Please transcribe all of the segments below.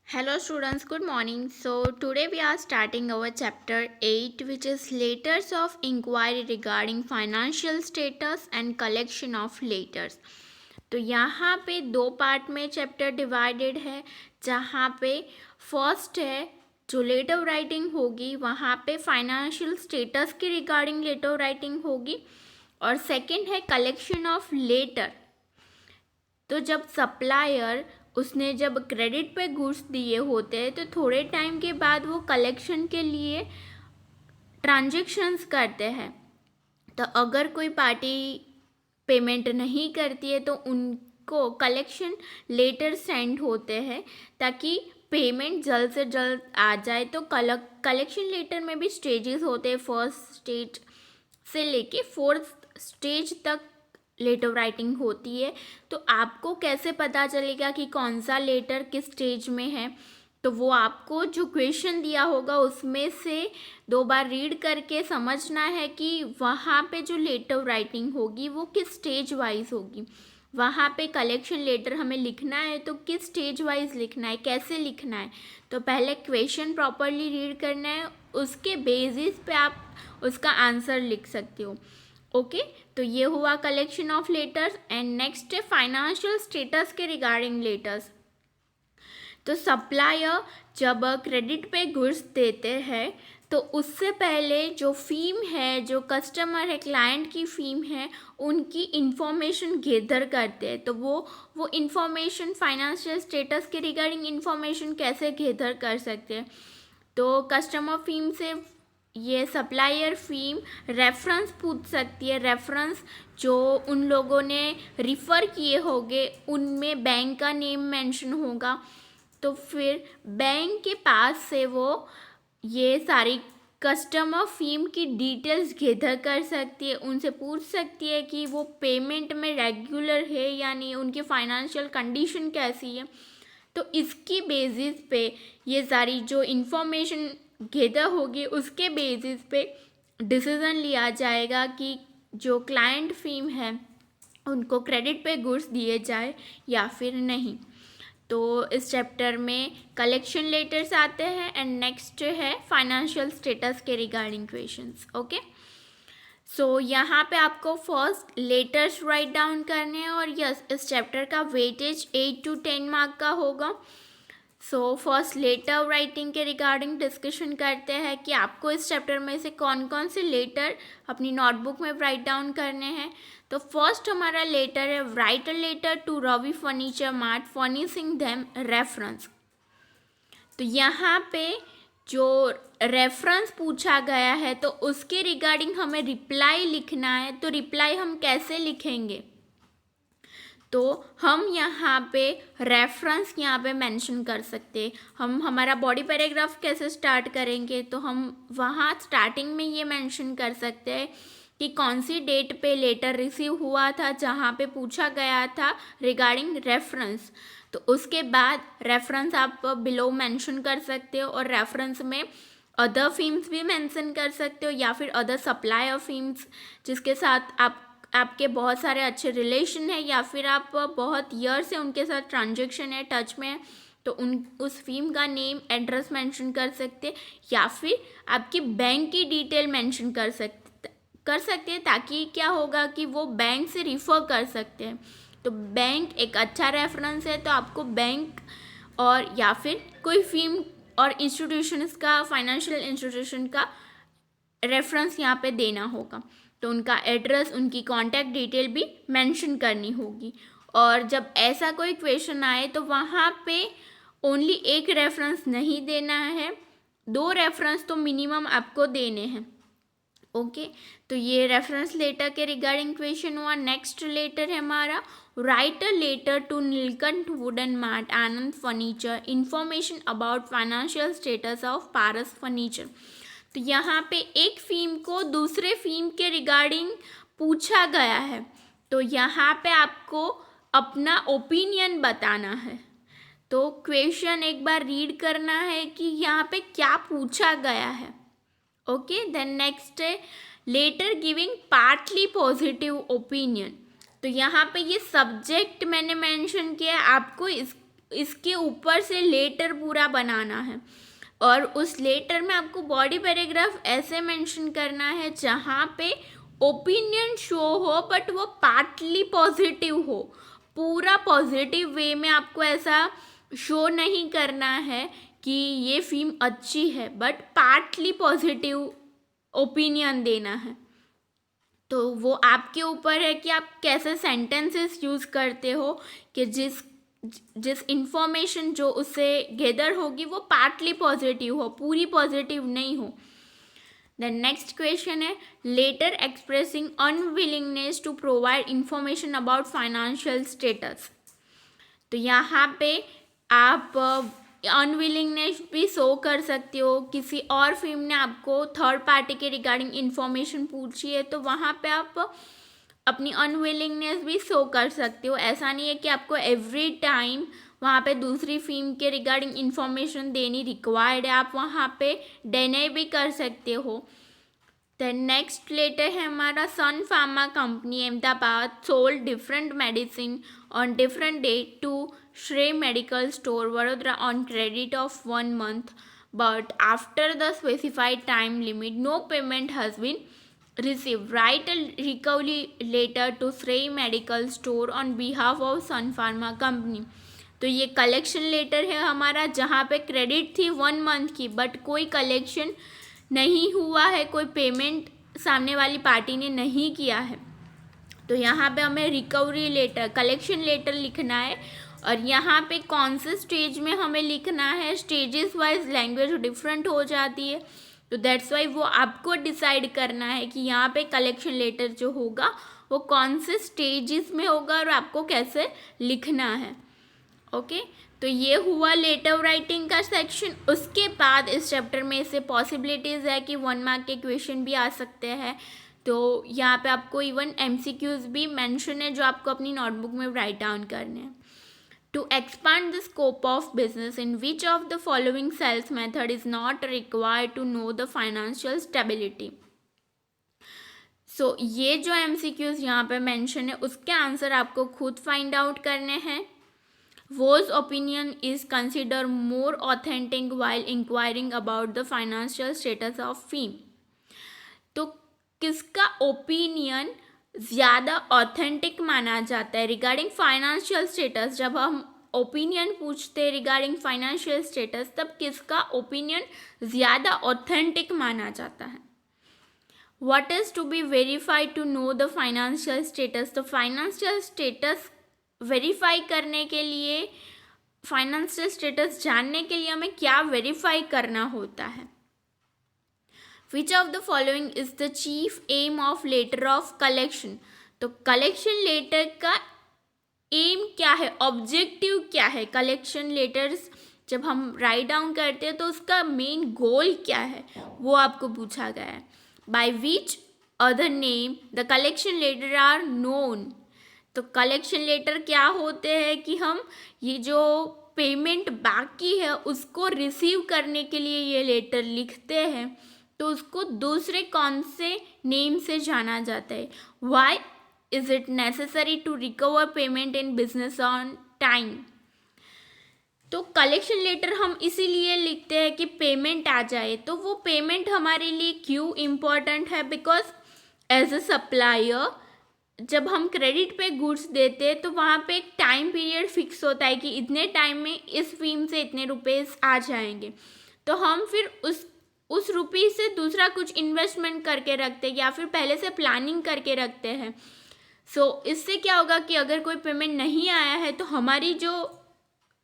Hello students, good morning. So today we are starting our chapter 8, which is letters of inquiry regarding financial status and collection of letters. तो यहाँ पे दो part में chapter divided है, जहाँ पे first है जो लेटर राइटिंग होगी वहाँ पे फाइनेंशियल स्टेटस के रिगार्डिंग लेटर राइटिंग होगी, और सेकंड है कलेक्शन ऑफ लेटर। तो जब सप्लायर उसने जब क्रेडिट पे गुड्स दिए होते हैं तो थोड़े टाइम के बाद वो कलेक्शन के लिए ट्रांजेक्शन्स करते हैं। तो अगर कोई पार्टी पेमेंट नहीं करती है तो उनको कलेक्शन लेटर सेंड होते हैं ताकि पेमेंट जल्द से जल्द आ जाए। तो कलेक्शन लेटर में भी स्टेजेस होते हैं, फर्स्ट स्टेज से लेके फोर्थ स्टेज तक लेटर राइटिंग होती है। तो आपको कैसे पता चलेगा कि कौन सा लेटर किस स्टेज में है? तो वो आपको जो क्वेश्चन दिया होगा उसमें से दो बार रीड करके समझना है कि वहाँ पे जो लेटर राइटिंग होगी वो किस स्टेज वाइज होगी। वहाँ पे कलेक्शन लेटर हमें लिखना है तो किस स्टेज वाइज लिखना है, कैसे लिखना है। तो पहले क्वेश्चन प्रॉपरली रीड करना है, उसके बेसिस पे आप उसका आंसर लिख सकते हो। ओके, तो ये हुआ collection of letters. And next है फाइनेंशियल स्टेटस के रिगार्डिंग लेटर्स। तो सप्लायर जब क्रेडिट पे गुड्स देते हैं तो उससे पहले जो फीम है, जो कस्टमर है, क्लाइंट की फीम है, उनकी इंफॉर्मेशन गैदर करते हैं। तो वो इंफॉर्मेशन फाइनेंशियल स्टेटस के रिगार्डिंग इंफॉर्मेशन कैसे गैदर कर सकते हैं? तो कस्टमर फीम से ये सप्लायर फीम रेफरेंस पूछ सकती है। रेफरेंस जो उन लोगों ने रिफ़र किए होंगे उनमें बैंक का नेम मेंशन होगा। तो फिर बैंक के पास से वो ये सारी कस्टमर फीम की डिटेल्स गैदर कर सकती है, उनसे पूछ सकती है कि वो पेमेंट में रेगुलर है या नहीं, उनकी फाइनेंशियल कंडीशन कैसी है। तो इसकी बेसिस पे ये सारी जो इन्फॉर्मेशन गैदर होगी उसके बेसिस पे डिसीज़न लिया जाएगा कि जो क्लाइंट फीम है उनको क्रेडिट पे गुड्स दिए जाए या फिर नहीं। तो इस चैप्टर में कलेक्शन लेटर्स आते हैं एंड नेक्स्ट है फाइनेंशियल स्टेटस के रिगार्डिंग क्वेश्चंस। ओके, सो यहाँ पे आपको फर्स्ट लेटर्स राइट डाउन करने हैं, और यस इस चैप्टर का वेटेज 8 to 10 मार्क का होगा। सो फर्स्ट लेटर राइटिंग के रिगार्डिंग डिस्कशन करते हैं कि आपको इस चैप्टर में से कौन कौन से लेटर अपनी नोटबुक में राइट डाउन करने हैं। तो फर्स्ट हमारा लेटर है write a letter to Ravi furniture mart furnishing them reference. तो यहाँ पे जो रेफरेंस पूछा गया है तो उसके रिगार्डिंग हमें रिप्लाई लिखना है। तो रिप्लाई हम कैसे लिखेंगे? तो हम यहाँ पे रेफरेंस यहाँ पे मेंशन कर सकते हैं। हम हमारा बॉडी पैराग्राफ कैसे स्टार्ट करेंगे? तो हम वहाँ स्टार्टिंग में ये मेंशन कर सकते हैं कि कौन सी डेट पे लेटर रिसीव हुआ था जहाँ पे पूछा गया था रिगार्डिंग रेफरेंस। तो उसके बाद रेफरेंस आप बिलो मेंशन कर सकते हो, और रेफरेंस में अदर फीम्स भी मेंशन कर सकते हो या फिर अदर सप्लायर फीम्स जिसके साथ आपके बहुत सारे अच्छे रिलेशन है या फिर आप बहुत ईयर से उनके साथ ट्रांजेक्शन है, टच में है, तो उस फीम का नेम एड्रेस मेंशन कर सकते, या फिर आपकी बैंक की डिटेल मेंशन कर सकते हैं ताकि क्या होगा कि वो बैंक से रिफ़र कर सकते हैं। तो बैंक एक अच्छा रेफरेंस है, तो आपको बैंक और या फिर कोई फीम और इंस्टीट्यूशंस का, फाइनेंशियल इंस्टीट्यूशन का रेफरेंस यहाँ पे देना होगा। तो उनका एड्रेस, उनकी कॉन्टैक्ट डिटेल भी मेंशन करनी होगी। और जब ऐसा कोई क्वेश्चन आए तो वहाँ पे ओनली एक रेफरेंस नहीं देना है, 2 रेफरेंस तो मिनिमम आपको देने हैं। ओके, तो ये रेफरेंस लेटर के रिगार्डिंग क्वेश्चन हुआ। नेक्स्ट लेटर है हमारा write a letter to Neelkanth wooden mart Anand furniture information about financial status of Paras furniture. तो यहाँ पे एक फीम को दूसरे फीम के रिगार्डिंग पूछा गया है, तो यहाँ पे आपको अपना ओपिनियन बताना है। तो क्वेश्चन एक बार रीड करना है कि यहाँ पे क्या पूछा गया है। ओके, देन नेक्स्ट है letter giving partly positive opinion. तो यहाँ पे ये सब्जेक्ट मैंने मेंशन किया है, आपको इसके ऊपर से लेटर पूरा बनाना है, और उस लेटर में आपको बॉडी पैराग्राफ ऐसे मेंशन करना है जहाँ पे ओपिनियन शो हो बट वो पार्टली पॉजिटिव हो। पूरा पॉजिटिव वे में आपको ऐसा शो नहीं करना है कि ये फिल्म अच्छी है, बट पार्टली पॉजिटिव ओपिनियन देना है। तो वो आपके ऊपर है कि आप कैसे सेंटेंसेस यूज़ करते हो कि जिस जिस इंफॉर्मेशन जो उससे गैदर होगी वो पार्टली पॉजिटिव हो, पूरी पॉजिटिव नहीं हो। द नेक्स्ट क्वेश्चन है letter expressing unwillingness to provide information about financial status. तो यहाँ पे आप अनविलिंगनेस भी शो कर सकते हो। किसी और फिल्म ने आपको थर्ड पार्टी के रिगार्डिंग इंफॉर्मेशन पूछी है तो वहाँ पे आप अपनी अनविलिंगनेस भी शो कर सकते हो। ऐसा नहीं है कि आपको एवरी टाइम वहाँ पे दूसरी फिल्म के रिगार्डिंग इंफॉर्मेशन देनी रिक्वायर्ड है, आप वहाँ पे डिनाई भी कर सकते हो। द नेक्स्ट लेटर है हमारा Sun Pharma company Ahmedabad sold different medicine on different date to Shreya medical store Vadodara on credit of 1 month, but after the specified time limit no payment has been received. Write a recovery letter to Shrey Medical Store on behalf of Sun Pharma Company. तो ये collection letter है हमारा जहाँ पे credit थी 1 month की, but कोई collection नहीं हुआ है, कोई पेमेंट सामने वाली पार्टी ने नहीं किया है। तो यहाँ पे हमें रिकवरी लेटर, कलेक्शन लेटर लिखना है, और यहाँ पे कौन से स्टेज में हमें लिखना है, स्टेजेस वाइज लैंग्वेज डिफरेंट हो जाती है, तो दैट्स वाई वो आपको डिसाइड करना है कि यहाँ पे कलेक्शन लेटर जो होगा वो कौन से स्टेजेस में होगा और आपको कैसे लिखना है। ओके, तो ये हुआ लेटर राइटिंग का सेक्शन। उसके बाद इस चैप्टर में से पॉसिबिलिटीज़ है कि 1 mark के क्वेश्चन भी आ सकते हैं। तो यहाँ पे आपको इवन MCQs भी मेंशन है जो आपको अपनी नोटबुक में राइट डाउन करने हैं। To expand the scope of business, in which of the following sales method is not required to know the financial stability? So ये जो MCQs यहाँ पे मेंशन है उसके आंसर आपको खुद फाइंड आउट करने हैं। Whose opinion is considered more authentic while inquiring about the financial status of firm? तो किसका ओपिनियन ज़्यादा ऑथेंटिक माना जाता है रिगार्डिंग फाइनेंशियल स्टेटस? जब हम ओपिनियन पूछते हैं रिगार्डिंग फाइनेंशियल स्टेटस तब किसका ओपिनियन ज़्यादा ऑथेंटिक माना जाता है? What is to be verified to know the financial status? तो फाइनेंशियल स्टेटस वेरीफाई करने के लिए, फाइनेंशियल स्टेटस जानने के लिए हमें क्या वेरीफाई करना होता है? Which of the following is the chief aim of letter of collection? तो कलेक्शन लेटर का एम क्या है, ऑब्जेक्टिव क्या है? कलेक्शन लेटर्स जब हम राइट डाउन करते हैं तो उसका मेन गोल क्या है वो आपको पूछा गया है। By which other name the collection letters are known? तो कलेक्शन लेटर क्या होते हैं कि हम ये जो पेमेंट बाकी है उसको रिसीव करने के लिए ये लेटर लिखते हैं, तो उसको दूसरे कौन से नेम से जाना जाता है? Why is it necessary to recover payment in business on time? तो कलेक्शन लेटर हम इसीलिए लिखते हैं कि पेमेंट आ जाए। तो वो पेमेंट हमारे लिए क्यों इम्पॉर्टेंट है? बिकॉज एज अ सप्लायर जब हम क्रेडिट पे गुड्स देते हैं तो वहाँ पे एक टाइम पीरियड फिक्स होता है कि इतने टाइम में इस फीम से इतने रुपीज़ आ जाएंगे, तो हम फिर उस रुपये से दूसरा कुछ इन्वेस्टमेंट करके रखते हैं या फिर पहले से प्लानिंग करके रखते हैं। सो इससे क्या होगा कि अगर कोई पेमेंट नहीं आया है तो हमारी जो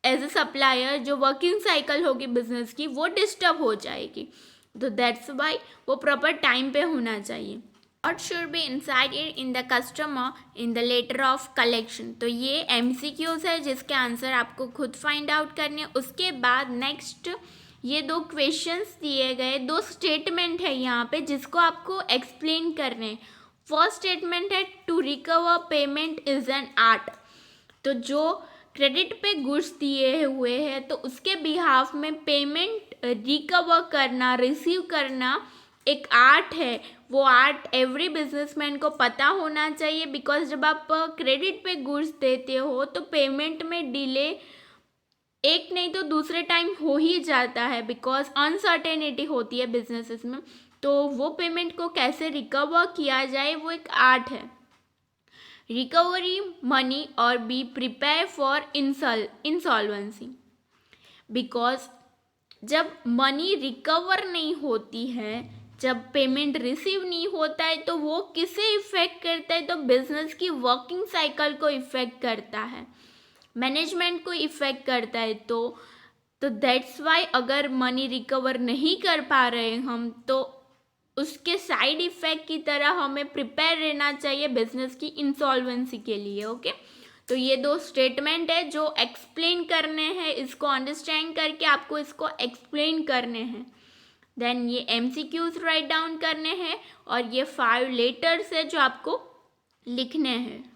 एज अ सप्लायर जो वर्किंग साइकिल होगी बिजनेस की वो डिस्टर्ब हो जाएगी। तो दैट्स वाई वो प्रॉपर टाइम पे होना चाहिए। What should be inside in the customer in the letter of collection? तो ये MCQs है जिसके आंसर आपको खुद फाइंड आउट करने। उसके बाद नेक्स्ट ये 2 क्वेश्चंस दिए गए, 2 स्टेटमेंट है यहाँ पे जिसको आपको एक्सप्लेन करने। फर्स्ट स्टेटमेंट है to recover payment is an art. तो जो क्रेडिट पे गुड्स दिए हुए हैं तो उसके बिहाफ में पेमेंट रिकवर करना, रिसीव करना एक आर्ट है। वो आर्ट एवरी बिजनेसमैन को पता होना चाहिए, बिकॉज जब आप क्रेडिट पे गुड्स देते हो तो पेमेंट में डिले एक नहीं तो दूसरे टाइम हो ही जाता है, बिकॉज अनसर्टेनिटी होती है बिजनेसेस में। तो वो पेमेंट को कैसे रिकवर किया जाए वो एक आर्ट है। रिकवरी मनी और be prepare for insolvency, because जब मनी रिकवर नहीं होती है, जब पेमेंट रिसीव नहीं होता है, तो वो किसे इफेक्ट करता है? तो बिजनेस की वर्किंग साइकिल को इफेक्ट करता है, मैनेजमेंट को इफेक्ट करता है। तो दैट्स वाई अगर मनी रिकवर नहीं कर पा रहे हम, तो उसके साइड इफेक्ट की तरह हमें प्रिपेयर रहना चाहिए बिजनेस की इंसॉल्वेंसी के लिए। ओके, तो ये दो स्टेटमेंट है जो एक्सप्लेन करने हैं, इसको अंडरस्टैंड करके आपको इसको एक्सप्लेन करने हैं। देन ये MCQs राइट डाउन करने हैं और ये 5 लेटर्स है जो आपको लिखने हैं।